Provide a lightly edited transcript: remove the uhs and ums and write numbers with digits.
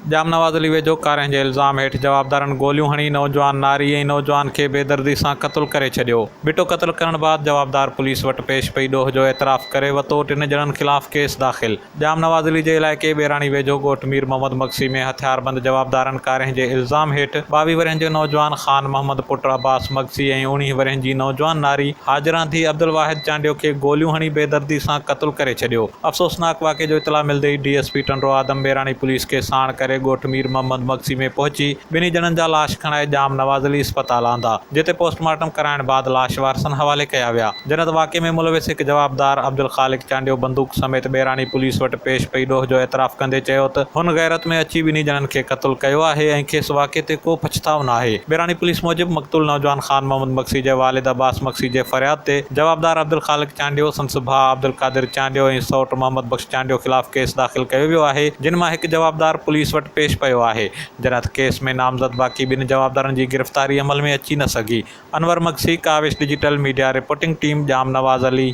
जामनवाज़ अली वेझो कारियं जे इल्ज़ाम हेठि जवाबदारनि गोलियूं हणी नौजवान नारी ऐं नौजवान खे बेदर्दी सां क़त्ल करे छॾियो। बिटो क़त्ल करण बाद जवाबदार पुलिस वटि पेश पई ॾोह जो एतराफ़ करे वरितो। 3 ॼणनि ख़िलाफ़ केस दाख़िल। जामनवाज़ अली जे इलाइक़े बेराणी वेझो ॻोठ मीर मोहम्मद मक्सी में हथियारबंद जवाबदारनि कारियं जे इल्ज़ाम हेठि 22 वरहनि जो नौजवान ख़ान मोहम्मद पुट अब्बास मक्सी ऐं 19 वरहनि जी नौजवान नारी हाजरा धी अब्दुल वाहिद चांडियो खे गोलियूं हणी बेदर्दी सां क़त्ल करे छॾियो। अफ़सोसनाक वाक़े जो इतला मिलंदे ई DSP टंडो आदम बेराणी पुलिस खे साण करे ॻोठ मीर मोहम्मद मक्सी में पहुची 2 ॼणनि जा लाश खणाए जामनवाज़ अली अस्पताल आंदा, जिते पोस्टमार्टम कराइण बाद लाश वारसनि हवाले कया विया। जनत वाक़े में मुलविस हिकु जवाबदार अब्दुल ख़ालिक चांडियो बंदूक समेत बेराणी पुलिस वटि पेश पई ॾोह जो एतराफ़ कंदे चयो त हुन गैरत में अची 2 ॼणनि खे क़त्ल कयो आहे ऐं खेसि वाक़े ते को पछताव न आहे। बेराणी पुलिस मूजिबि मक़तूल नौजवान ख़ान मोहम्मद मक्सी जे वालिद अब्बास मक्सी जे फ़रियाद ते जवाबदार अब्दुल ख़ालिक चांडियो, संसु भाउ अब्दुल क़ादिर चांडियो ऐं सौट मोहम्मद बख़्श चांडियो ख़िलाफ़ केस दाख़िल कयो वियो आहे, जिन मां हिकु जवाबदार पुलिस वटि पेश पियो आहे। जनत केस में नामज़द बाक़ी 2 जवाबदारनि जी गिरफ़्तारी अमल में अची न सघी। Anwar Maksi, Kawish digital media reporting team, Jamnawaz Ali.